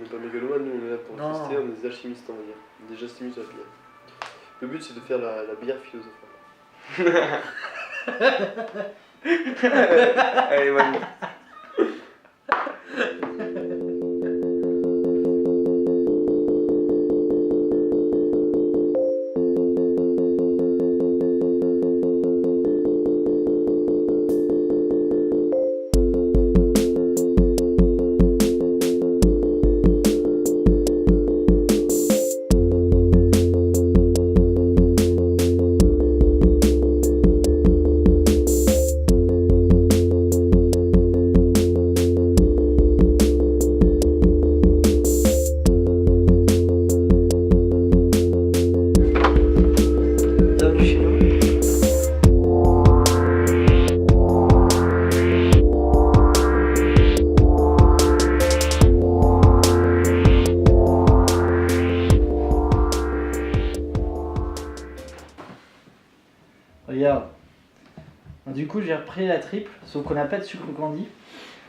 pas mégalomane, nous on est là pour Non. tester, on est des alchimistes on va dire. Des alchimistes à la bière. Le but c'est de faire la bière philosophale. Allez, bonne. Bienvenue chez nous. Regarde. Du coup, j'ai repris la triple, sauf qu'on n'a pas de sucre candy.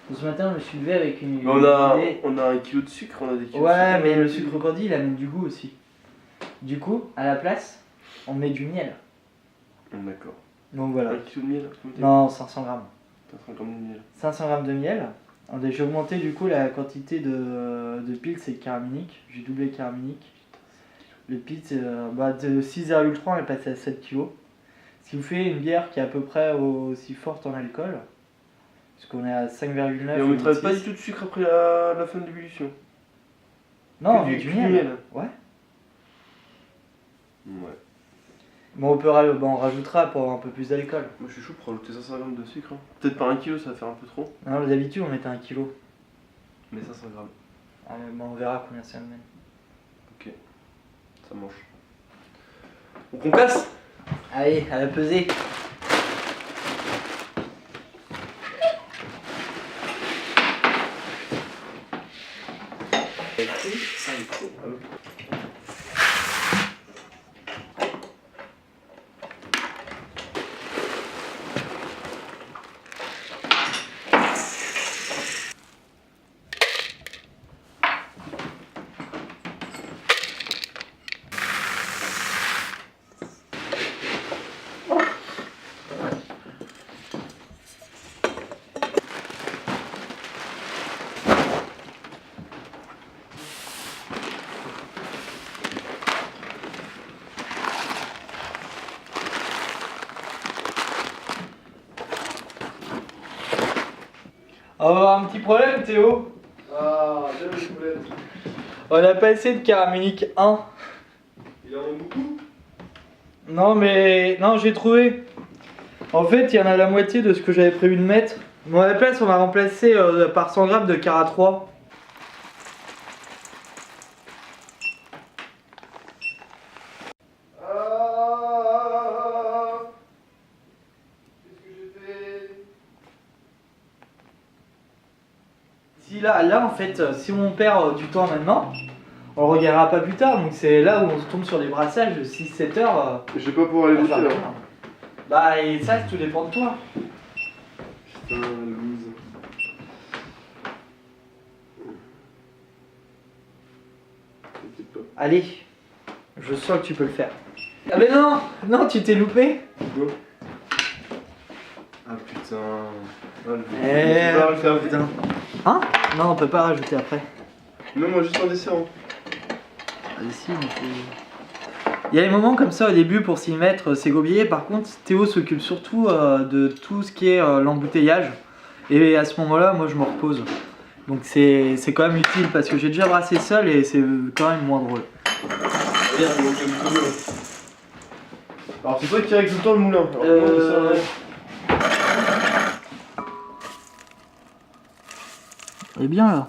Donc, ce matin, je me suis levé avec une. On a idée. 1 kilo de sucre, on a des kilos de Ouais, sucre. mais le sucre candy, il amène du goût aussi. Du coup, à la place, on met du miel. D'accord. Donc voilà. 1 kilo de miel, Non, 500 grammes. 500 grammes de miel. 500 grammes de miel. J'ai augmenté du coup la quantité de pils et de caraminique. J'ai doublé le caraminique. Le pils, de 6,3 on est passé à 7 kg. Ce qui vous fait une bière qui est à peu près aussi forte en alcool. Parce qu'on est à 5,9. Et on ne mettra pas du tout de sucre après la fin de l'ébullition. Non, Que on met du du miel. miel. Ouais. Ouais. Bon, on rajoutera pour avoir un peu plus d'alcool. Moi je suis chaud pour rajouter 500 grammes de sucre. Hein. Peut-être pas 1 kilo, ça va faire un peu trop. Non, d'habitude, on mettait 1 kg. Mais 500 grammes. On verra combien ça amène. Ok. Ça mange. Donc on casse. Allez, à la pesée. On va avoir un petit problème, Théo. Ah, j'aime les problèmes. On a pas assez de caraminique 1. Il en manque beaucoup. Non, j'ai trouvé. En fait, il y en a la moitié de ce que j'avais prévu de mettre. Bon, à la place, on va remplacer par 100 grammes de Cara 3. Qu'est-ce que j'ai fait? Si là en fait, si on perd du temps maintenant, on le regardera pas plus tard. Donc c'est là où on se tombe sur des brassages de 6-7 heures. Je vais pas pouvoir aller pour voter faire là. rien. Bah, et ça, tout dépend de toi. Putain, loose. T'inquiète pas. Allez, je sens que tu peux le faire. Ah, mais non, tu t'es loupé. Go. Ah putain. Ah, Putain. Hein? Non, on peut pas rajouter après. Non, moi juste en desserrant. Allez, si, mais il y a des moments comme ça au début pour s'y mettre, c'est gobier. Par contre, Théo s'occupe surtout de tout ce qui est l'embouteillage. Et à ce moment-là, moi je me repose. Donc c'est quand même utile parce que j'ai déjà brassé seul et c'est quand même moins drôle. Regarde, il manque un petit peu. Alors c'est toi qui règle tout le temps le moulin. Alors, comment ça... Elle est bien là.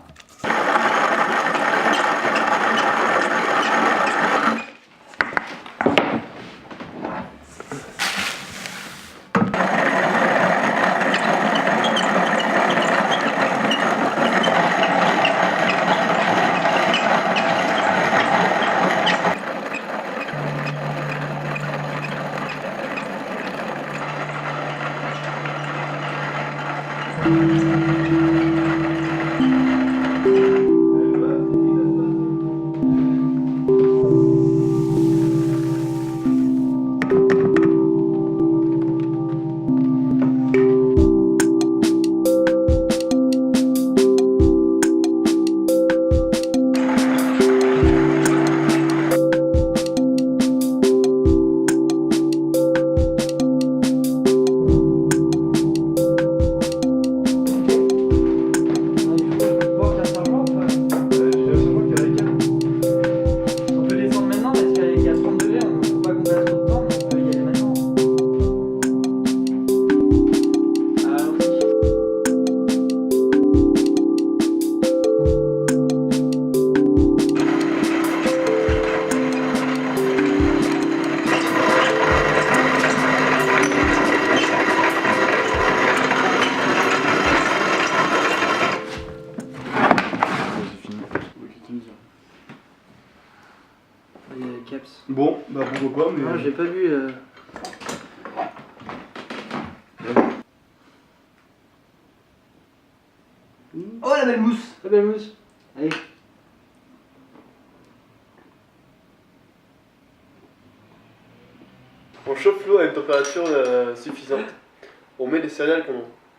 pourquoi pas, mais. Non, j'ai pas vu. Oh la belle mousse! La belle mousse. Allez. On chauffe l'eau à une température suffisante. On met les céréales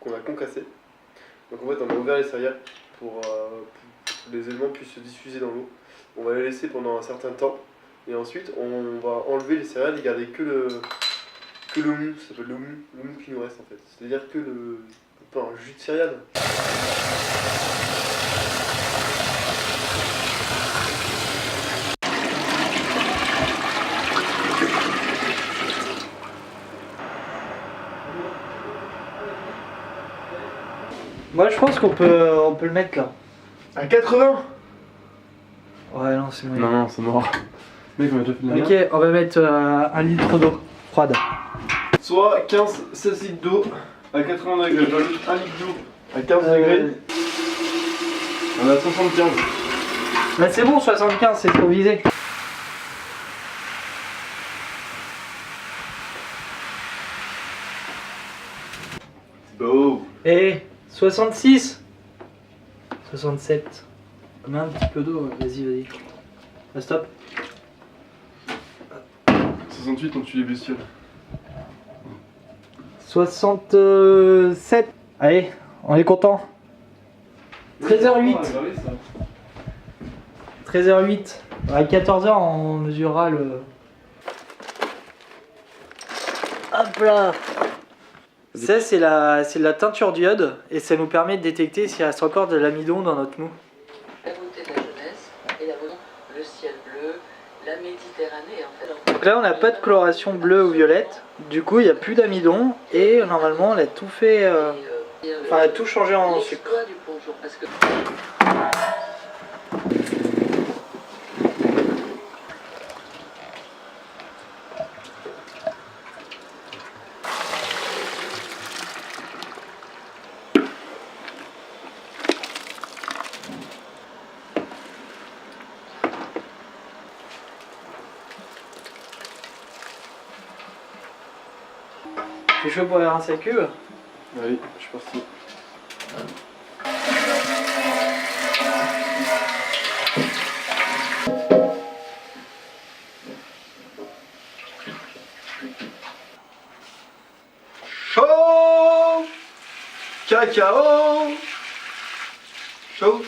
qu'on a concassées. Donc en fait on a ouvert les céréales pour que les éléments puissent se diffuser dans l'eau. On va les laisser pendant un certain temps. Et ensuite on va enlever les céréales et garder que le mou. Ça s'appelle le mou qui nous reste en fait. C'est-à-dire que un jus de céréales. Moi je pense qu'on peut le mettre là. À 80. Ouais non c'est moyen. Non, c'est mort. Mec, on a déjà fait de la merde. Ok, on va mettre 1 litre d'eau froide. Soit 16 litres d'eau à 80 degrés. J'ajoute 1 litre d'eau à 15 degrés. On a 75. Bah c'est bon 75, c'est trop visé. Beau. Et 66 67. Mets un petit peu d'eau, vas-y. Ah, stop. 68, on tue les bestioles. 67. Allez, on est content. 13h08. 13h08. À 14h, on mesurera le. Hop là. Ça, c'est la teinture d'iode et ça nous permet de détecter s'il reste encore de l'amidon dans notre mou. La beauté de la jeunesse et la beauté, le ciel bleu, la Méditerranée en fait. Donc là, on n'a pas de coloration bleue ou violette. Du coup, il n'y a plus d'amidon et normalement, on a tout fait. Enfin, on a tout changé en sucre. L'exploit du bonjour, parce que Tu es chaud pour aller rincer le cube? Allez, je suis parti. Chaud! Cacao! Chaud.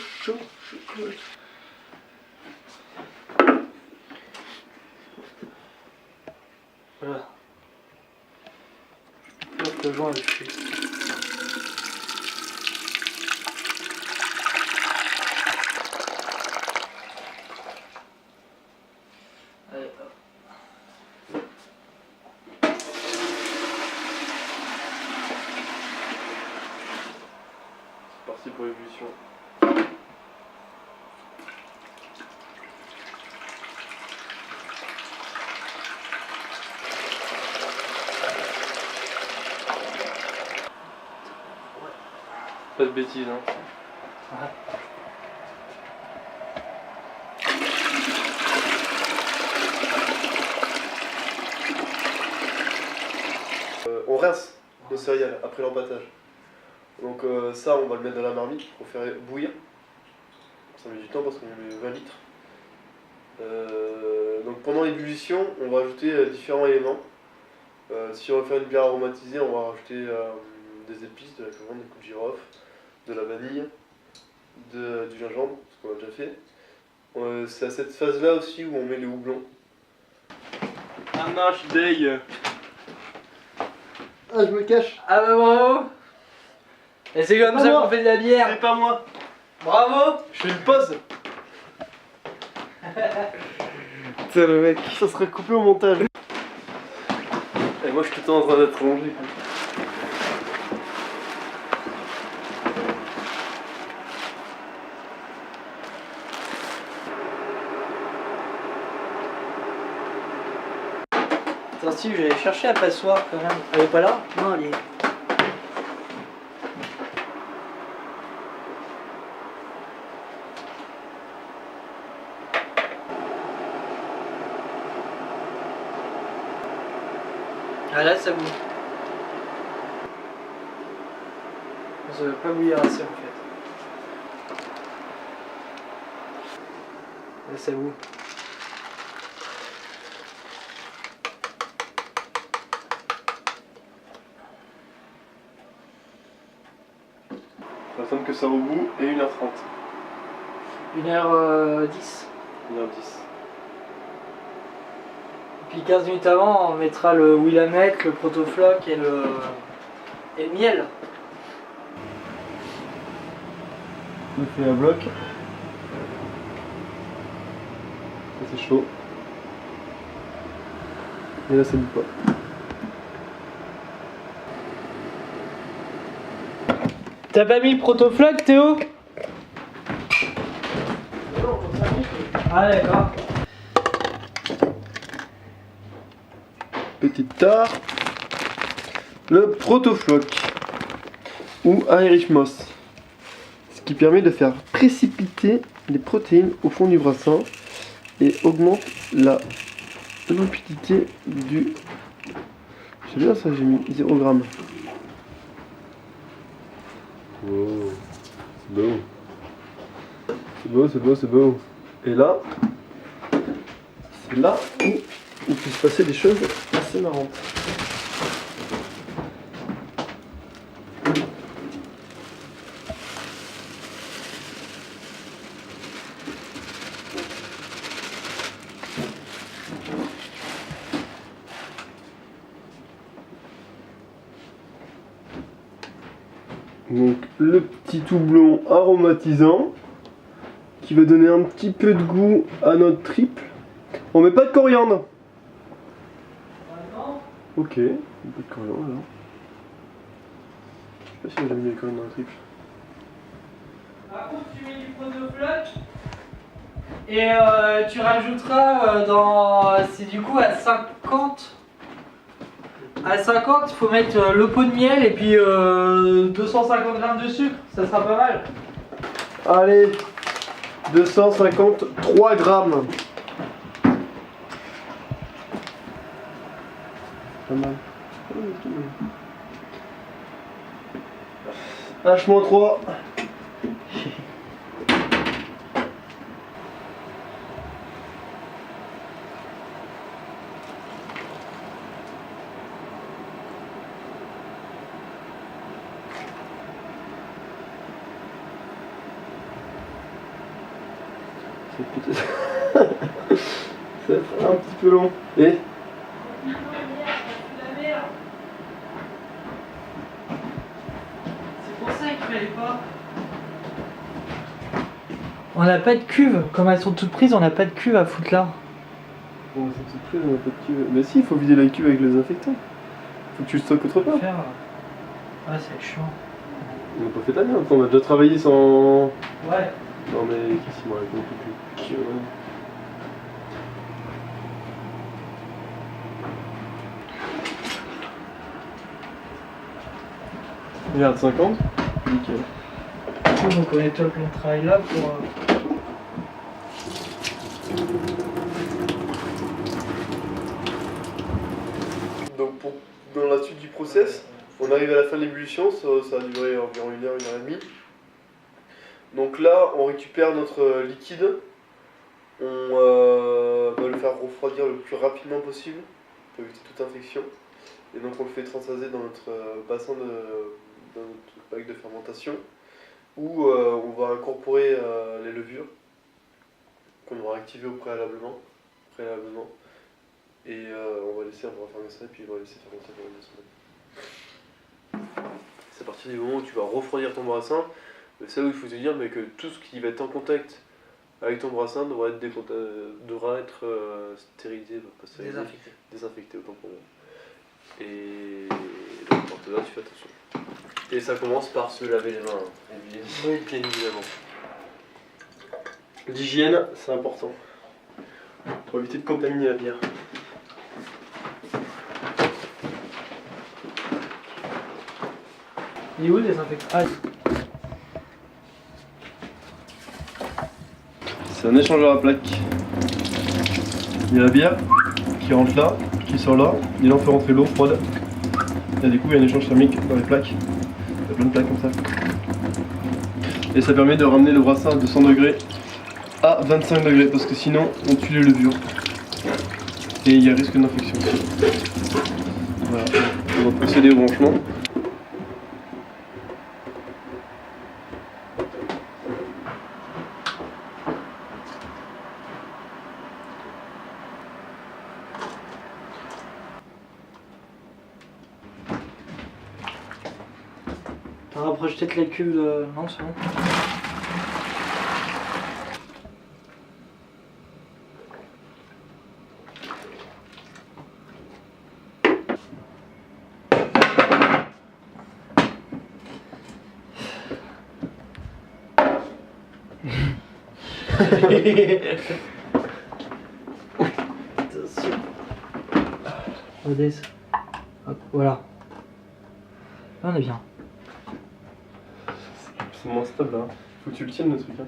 Voilà. Hop, le joint est dessus. Allez, hop. C'est parti pour l'ébullition. Pas de bêtises, hein. Ouais. On rince nos céréales après l'empâtage. Donc ça, on va le mettre dans la marmite pour faire bouillir. Ça met du temps parce qu'on met 20 litres. Donc pendant l'ébullition, on va ajouter différents éléments. Si on veut faire une bière aromatisée, on va rajouter des épices, de la coriandre, des coups de girofle, de la vanille, du gingembre, ce qu'on a déjà fait. C'est à cette phase-là aussi où on met le houblon. Ah non, je suis deg. Ah, je me cache. Ah bah bravo. Et c'est comme ça qu'on fait de la bière. C'est pas moi. Bravo. Je fais une pause. Putain le mec, ça serait coupé au montage. Et moi je suis tout le temps en train d'être rangé. Attends, si, je vais aller chercher la passoire quand même. Elle est pas là? Non, elle est. Ah là ça boue. Ça veut pas bouillir assez en fait. Là ça boue. On va attendre que ça reboue et 1h30. 1h10. 1h10. Puis 15 minutes avant, on mettra le Willamette, le Protofloc et le miel. On fait un bloc. Ça c'est chaud. Et là ça bout pas. T'as pas mis le Protofloc, Théo? Ah d'accord. Petite tare. Le Protofloc ou Irish Moss. Ce qui permet de faire précipiter les protéines au fond du brassin et augmente la limpidité du... C'est bien ça, j'ai mis 0 g. Wow, c'est beau. C'est beau, c'est beau, c'est beau. Et là, c'est là où il peut se passer des choses assez marrantes. Donc le petit houblon aromatisant qui va donner un petit peu de goût à notre triple. On met pas de coriandre. Ok, un peu de coriandre alors. Je sais pas si j'ai mis la coriandre dans le triple. Par contre tu mets du Protofloc et tu rajouteras c'est du coup à 50. À 50, il faut mettre le pot de miel et puis 250 g de sucre, ça sera pas mal. Allez, 253 grammes. Pas mal. H-3. C'est peut-être... ça va être un petit peu long. Et c'est pour ça qu'il fallait pas. On n'a pas de cuve, comme elles sont toutes prises, on n'a pas de cuve à foutre là. bon, c'est tout pris, on a pas de cuve. Mais si, il faut vider la cuve avec les désinfectants. Faut que tu le stockes autre part. Faire... Ouais, c'est chiant. On n'a pas fait la merde, on a déjà travaillé sans... Ouais. Non mais qu'est-ce qu'il m'a raconté plus? Regarde, 50. Nickel. Du coup, donc on nettoie le plan de travail là pour... Donc dans la suite du process, on arrive à la fin de l'ébullition, ça a duré environ 1 heure, 1 heure et demie. Donc là, on récupère notre liquide, on va le faire refroidir le plus rapidement possible pour éviter toute infection. Et donc on le fait transvaser dans notre bassin dans notre bac de fermentation où on va incorporer les levures qu'on aura activées préalablement. Et on va refermer ça et puis on va laisser fermenter pendant 2 semaines. C'est à partir du moment où tu vas refroidir ton brassin, c'est là où il faut te dire mais que tout ce qui va être en contact avec ton brassin devra être stérilisé, pas stérilisé, désinfecté autant pour moi. Et donc pour là tu fais attention. Et ça commence par se laver les mains, oui, bien évidemment. L'hygiène, c'est important pour éviter de contaminer la bière. Il est où le désinfectant? C'est un échangeur à plaques. Il y a la bière qui rentre là, qui sort là, et là on fait rentrer l'eau froide Et du coup, il y a un échange thermique dans les plaques. Il y a plein de plaques comme ça. Et ça permet de ramener le brassard de 100 degrés à 25 degrés parce que sinon on tue les levures. Et il y a risque d'infection. Voilà, on va procéder au branchement. T'en rapproches peut-être la cuve de... Non, c'est bon. Attention. Redescends. Hop, voilà. Là, on est bien. C'est moins stable là. Faut que tu le tiennes le truc. Hein.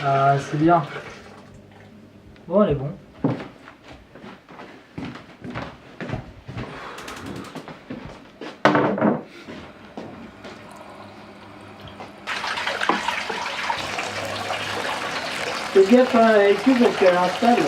Ah, c'est bien. Bon, elle est bon. Fais gaffe avec tout parce qu'elle installe.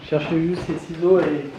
Cherchez juste ces ciseaux et...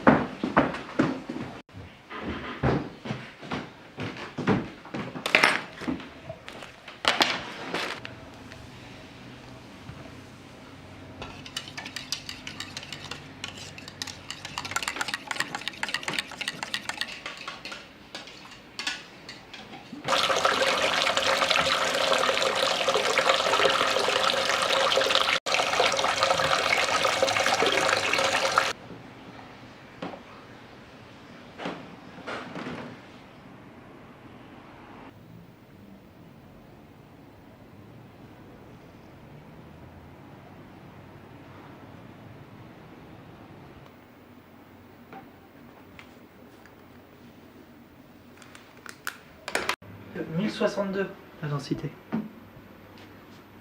« 1062 la densité. Elle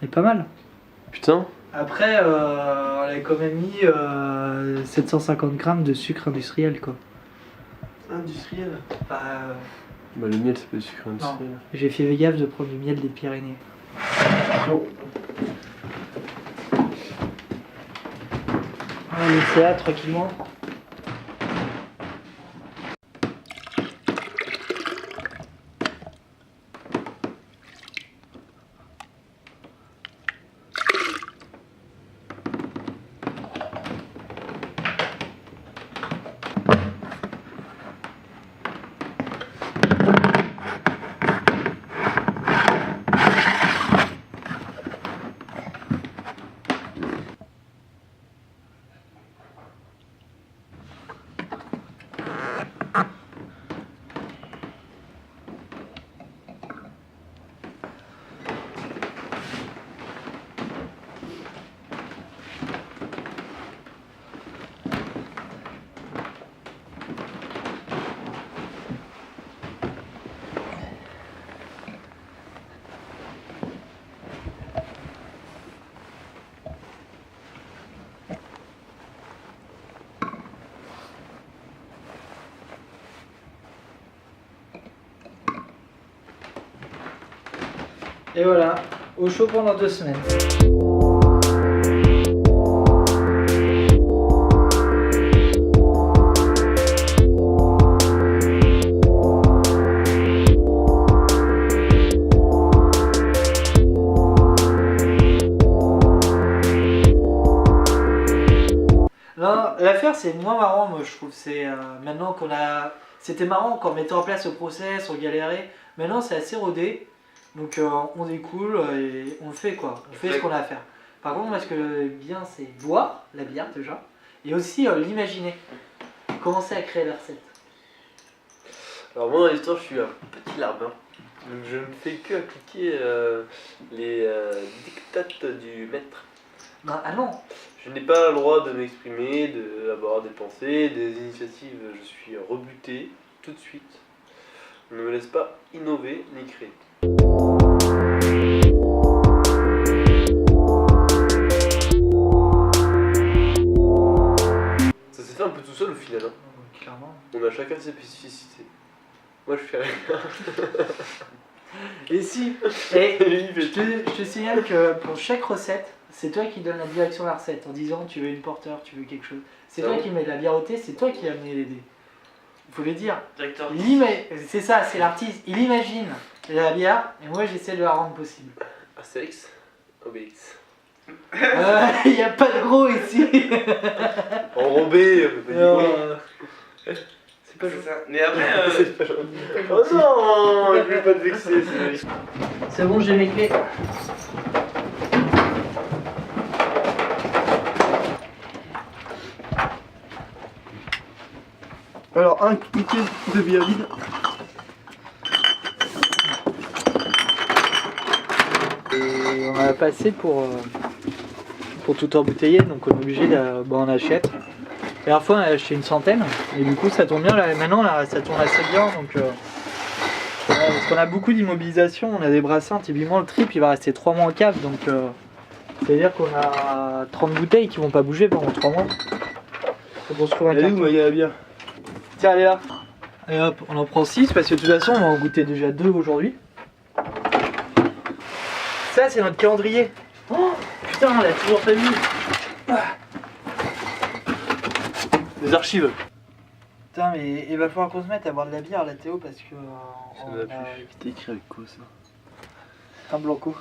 est pas mal. Putain. Après, on avait quand même mis 750 grammes de sucre industriel, quoi. Industriel Bah, le miel c'est pas du sucre industriel. j'ai fait gaffe de prendre du miel des Pyrénées. Non. On va laisser là tranquillement. Et voilà, au chaud pendant 2 semaines. Non, l'affaire c'est moins marrant, moi je trouve. C'est maintenant qu'on a. C'était marrant quand on mettait en place le process, on galérait. Maintenant c'est assez rodé. Donc on découle et on le fait quoi. On fait ce qu'on a à faire. Par contre, moi, ce que j'aime bien, c'est boire la bière déjà, et aussi l'imaginer. Commencer à créer la recette. Alors moi dans l'histoire je suis un petit larbin, donc je ne fais que appliquer les dictates du maître. Non, ah non. Je n'ai pas le droit de m'exprimer, d'avoir des pensées, des initiatives, je suis rebuté tout de suite. On ne me laisse pas innover ni créer. Ça s'est fait un peu tout seul au final. Hein. Clairement. On a chacun ses spécificités. Moi je fais rien. Et si, et je te signale que pour chaque recette, c'est toi qui donne la direction de la recette en disant tu veux une porteur, tu veux quelque chose. C'est toi qui mets la bière au thé, c'est toi qui as amené les dés. Il faut le dire. Directeur. C'est ça, c'est l'artiste. Il imagine la bière et moi j'essaie de la rendre possible. Astérix, Obélix. Il n'y a pas de gros ici. Enrobé, on peut pas dire. C'est pas C'est ça. Mais après, C'est pas gentil. Oh non, je vais pas te vexer. C'est bon, j'ai mes clés. Alors, un bouquet de bière vide. Et on a passé pour tout embouteiller, donc on est obligé de. Bon, on achète. La dernière fois, on a acheté une centaine, et du coup, ça tourne bien. Là, maintenant, là, ça tourne assez bien. Donc, parce qu'on a beaucoup d'immobilisation, on a des brassins. Typiquement, le trip, il va rester 3 mois en cave. Donc, c'est-à-dire qu'on a 30 bouteilles qui vont pas bouger pendant 3 mois. Faut qu'on se trouve un Elle est où, la bière? Tiens, elle est là. Et hop, on en prend 6 parce que de toute façon, on va en goûter déjà 2 aujourd'hui. Ça, c'est notre calendrier. Oh, putain, on l'a toujours pas vu. Des archives. Putain, mais il va falloir qu'on se mette à boire de la bière, là, Théo, parce que. Ça va plus. C'était écrit avec quoi ça? Un blanco.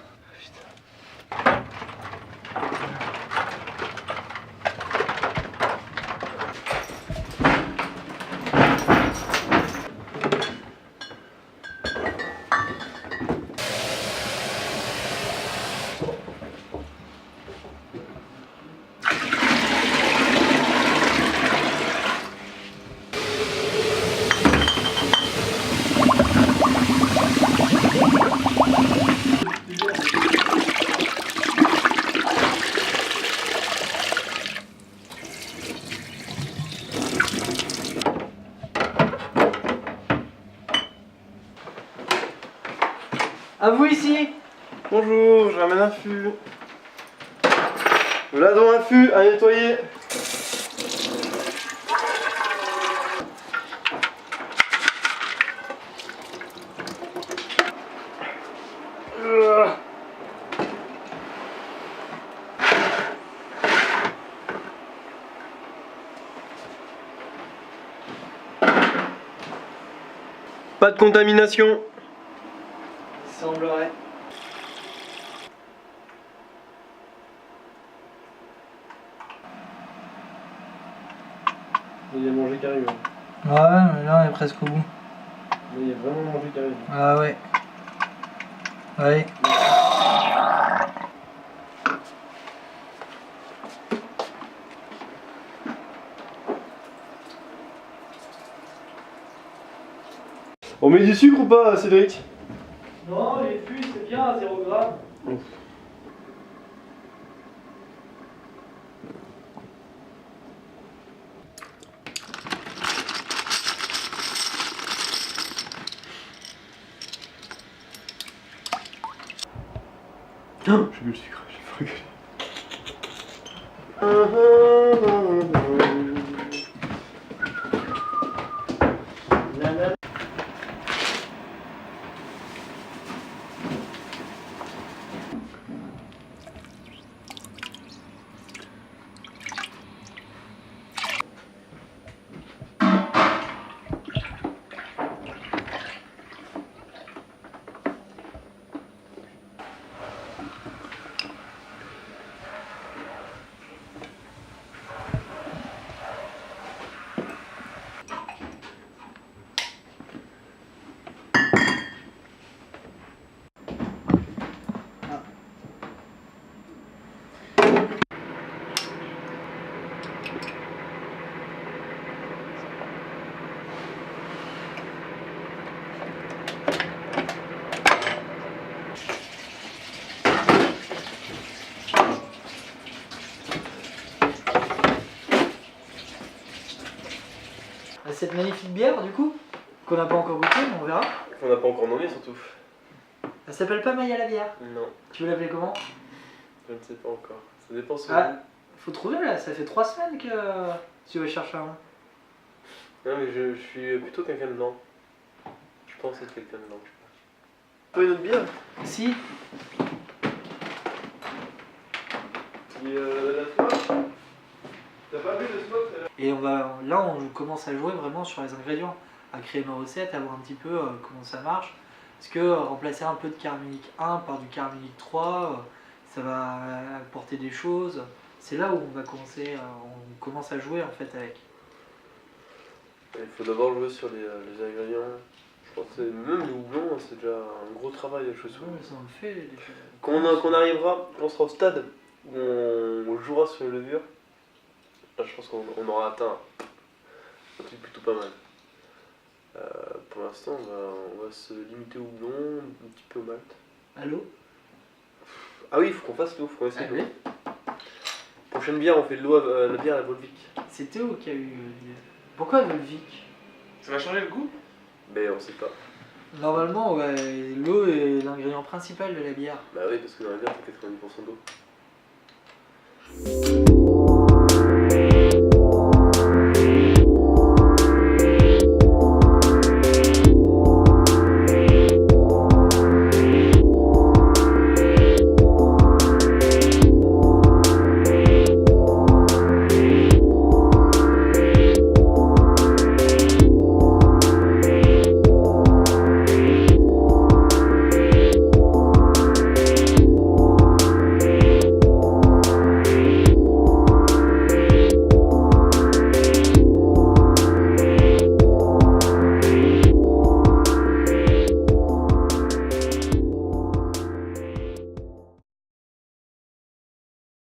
À vous ici. Bonjour, je ramène un fût. Là dans un fût à nettoyer. Pas de contamination. Il semblerait. Il y a mangé qui arrive. Ouais, mais là, on est presque au bout. Il y a vraiment mangé qui arrive. Ah ouais. Ouais. On met du sucre ou pas, Cédric? Non, les fûts, c'est bien à 0 g. Oh, j'ai bu le sucre, j'ai pas Cette magnifique bière, du coup, qu'on n'a pas encore goûtée, mais on verra. On n'a pas encore nommé surtout. Elle s'appelle pas Maya la bière. Non, Tu veux l'appeler comment? je ne sais pas encore. Ça dépend sur Ah, faut trouver là, ça fait 3 semaines que tu vas chercher un nom. Non mais je suis plutôt quelqu'un de blanc. Je pense être quelqu'un de blanc. Pas une autre bière Si, la smoke. T'as pas vu le smoke tout à l'heure? et là on commence à jouer vraiment sur les ingrédients, à créer nos recettes, à voir un petit peu comment ça marche. Parce que remplacer un peu de caramélique 1 par du caramélique 3, ça va apporter des choses. C'est là où on va commencer, on commence à jouer en fait avec. Il faut d'abord jouer sur les ingrédients. Je pense que même le houblon, c'est déjà un gros travail à jouer sur. Ouais, ça on le fait déjà. Quand on arrivera, on sera au stade où on jouera sur les levures. Là, je pense qu'on aura atteint un truc plutôt pas mal. Pour l'instant, on va se limiter au houblon, un petit peu au malt. Allô? Ah oui, il faut qu'on fasse l'eau, faut qu'on essaie Ah l'eau. oui. Prochaine bière, on fait de l'eau, la bière à la Volvic. C'est Théo qui a eu. Pourquoi Volvic? Ça va changer le goût? Mais on sait pas. Normalement, ouais, l'eau est l'ingrédient principal de la bière. Bah oui, parce que dans la bière, t'as 90% d'eau.